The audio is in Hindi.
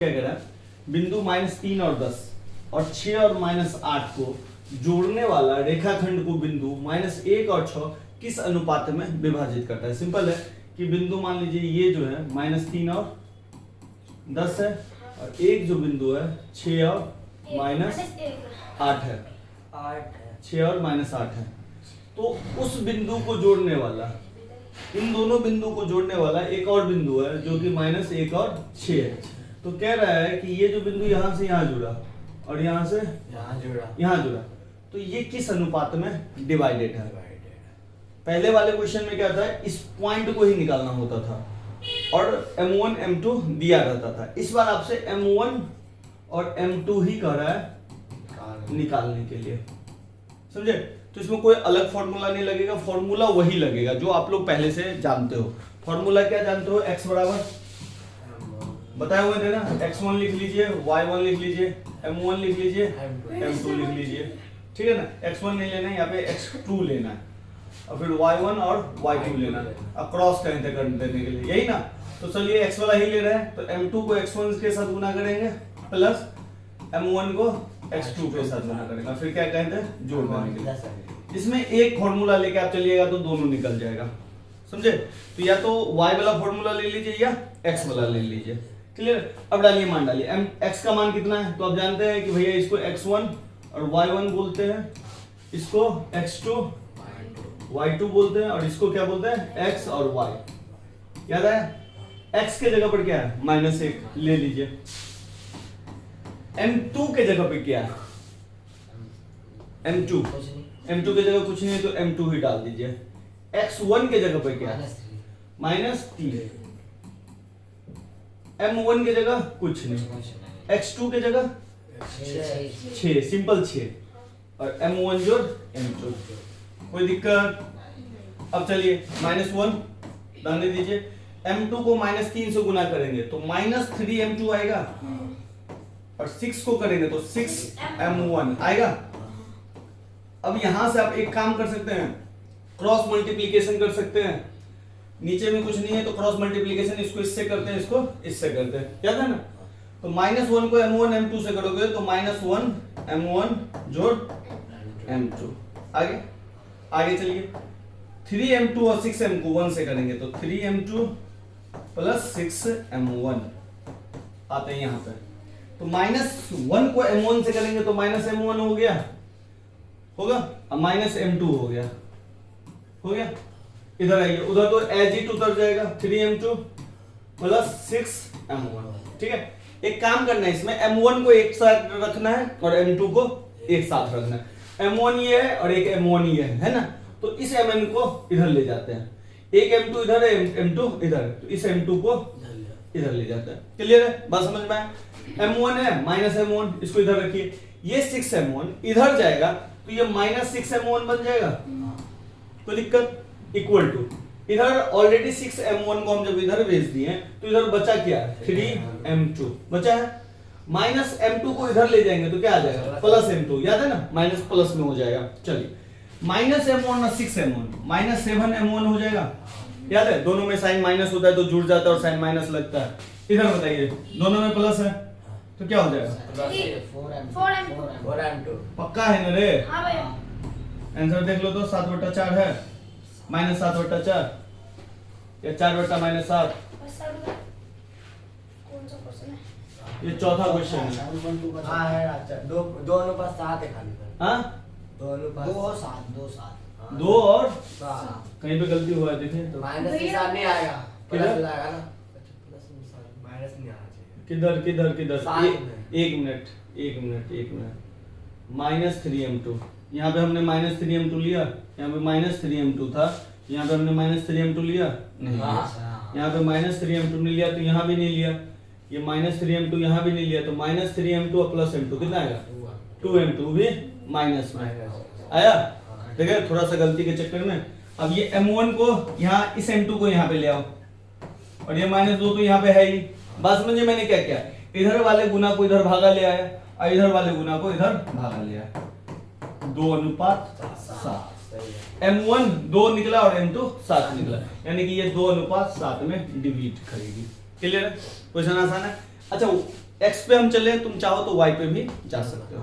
क्या कह रहा है, बिंदु -3 और 10 और 6 और -8 को जोड़ने वाला रेखाखंड को बिंदु -1 और 6 किस अनुपात में विभाजित करता है। सिंपल है कि बिंदु मान लीजिए ये जो है -3 और 10 है और एक जो बिंदु है 6 और -8 है, 6 और -8 है। तो उस बिंदु को जोड़ने वाला, इन दोनों बिंदु को जोड़ने वाला एक और बिंदु है जो कि -1 और 6 है। तो कह रहा है कि ये जो बिंदु यहाँ से यहाँ जुड़ा और यहाँ से यहाँ जुड़ा, तो ये किस अनुपात में डिवाइडेड है। पहले वाले क्वेश्चन में क्या था, इस पॉइंट को ही निकालना होता था और M1 M2 दिया रहता था। इस बार आपसे M1 और M2 ही कह रहा है निकालने के लिए, समझे। तो इसमें कोई अलग फॉर्मूला नहीं लगेगा, फॉर्मूला वही लगेगा जो आप लोग पहले से जानते हो। फॉर्मूला क्या जानते हो, x बराबर बताए हुए थे ना, x1 लिख लीजिए, y1 लिख लीजिए, m1 लिख लीजिए, m2 लिख लीजिए, ठीक है ना। x1 नहीं लेना है, यहाँ पे x2 लेना है और फिर y1 और y2 लेना है, अब क्रॉस कर देने के लिए, यही ना। तो चलिए x वाला ही ले रहे हैं, तो m2 को x1 के साथ गुना करेंगे प्लस m1 को x2 के साथ गुना करेंगे, फिर क्या कहते हैं जोड़ देंगे। इसमें एक फॉर्मूला लेके आप चलिएगा तो दोनों निकल जाएगा, समझे। तो या तो y वाला फॉर्मूला ले लीजिए या x वाला ले लीजिए, क्लियर। अब डालिए, मान डालिए, x का मान कितना है, तो आप जानते हैं कि भैया इसको x1 और y1 बोलते हैं, इसको x2 y2 बोलते हैं और इसको क्या बोलते हैं x और y। याद है, x के जगह पर क्या है -1 ले लीजिए, m2 के जगह पे क्या है m2 के जगह कुछ नहीं है तो m2 ही डाल दीजिए। x1 के जगह पे क्या है -3, m1 के जगह कुछ नहीं, x2 के जगह 6, सिंपल 6 और m1 जोड़ m2, कोई दिक्कत। अब चलिए -1 डालने दीजिए, m2 को -3 से गुना करेंगे तो -3m2 आएगा और 6 को करेंगे तो 6m1 आएगा। अब यहां से आप एक काम कर सकते हैं, क्रॉस मल्टीप्लिकेशन कर सकते हैं, नीचे में कुछ नहीं है तो क्रॉस मल्टीप्लिकेशन इसको इससे करते हैं, इसको इससे करते हैं, याद है ना। तो -1 को m1 m2 से करोगे तो -1 m1 जोड़ m2, आगे चलिए 3m2 और 6m2 1 से करेंगे तो 3m2 प्लस 6m1 आते हैं यहाँ पे। तो -1 को m1 से करेंगे तो -m1 हो गया, होगा, अब -m2 हो गया। इधर आइए, उधर तो एज इट उतर जाएगा, 3m2 प्लस 6m1, ठीक है। एक काम करना है, इसमें m1 को एक साथ रखना है और m2 को एक साथ रखना है। m1 ये है और एक m1 ये है ना, तो इस mn को इधर ले जाते हैं, एक m2 इधर है, m2 इधर, तो इस m2 को इधर ले जाते हैं, क्लियर है, बात समझ में आया। m1 है -m1, इसको इधर रखिए, ये 6m1 इधर जाएगा तो ये -6m1 बन जाएगा, कोई दिक्कत। इक्वल टू, इधर ऑलरेडी 6m1 को हम जब इधर भेज दिए तो इधर बचा क्या, 3m2 बचा है, -m2 को इधर ले जाएंगे तो क्या आ जाएगा +m2, याद है ना, माइनस प्लस में हो जाएगा। चलिए -m1 और 6m1 -7m1 हो जाएगा, याद है, दोनों में साइन माइनस होता है तो जुड़ जाता है और साइन माइनस लगता है। इधर बताइए, दोनों में प्लस है तो क्या हो जाएगा 4m2 पक्का है ना रे, हाँ भैया, आंसर देख लो तो 7/4 है, -7/4 या 4/-7, बस सर कौन सा क्वेश्चन है, ये चौथा क्वेश्चन है। हाँ है, अच्छा 2 अनुपात 7 है खाली पर, हाँ 2 अनुपात 2 और 7, कहीं पे गलती हुआ है देखें तो, माइनस के साथ नहीं आएगा, प्लस किधर? आएगा ना, प्लस के साथ माइनस नहीं आना चाहिए। किधर सात में। एक मिनट, -3m2, यहाँ पे हमने -3m2 लिया, यहाँ पे -3m2 था, यहाँ पे हमने -3m2 लिया नहीं, यहाँ पे -3m2 नहीं लिया तो यहाँ भी नहीं लिया, ये -3m2 यहाँ भी नहीं लिया तो -3m2 और प्लस m2 कितना आएगा 2m2 भी माइनस में आया। देखिए थोड़ा सा गलती के चक्कर में, अब ये m1 को यहाँ, इस m2 को यहाँ पे ले आओ और ये -2 तो यहाँ पे है ही। बात समझिए मैंने क्या किया, इधर वाले गुना को इधर भागा ले आया और इधर वाले गुना को इधर भागा ले आया, 2:7, m1 2 निकला और m2 7 निकला, यानी कि ये 2:7 में डिवीट करेगी, क्लियर है, क्वेश्चन आसान है। अच्छा एक्स पे हम चले, तुम चाहो तो वाई पे भी जा सकते हो।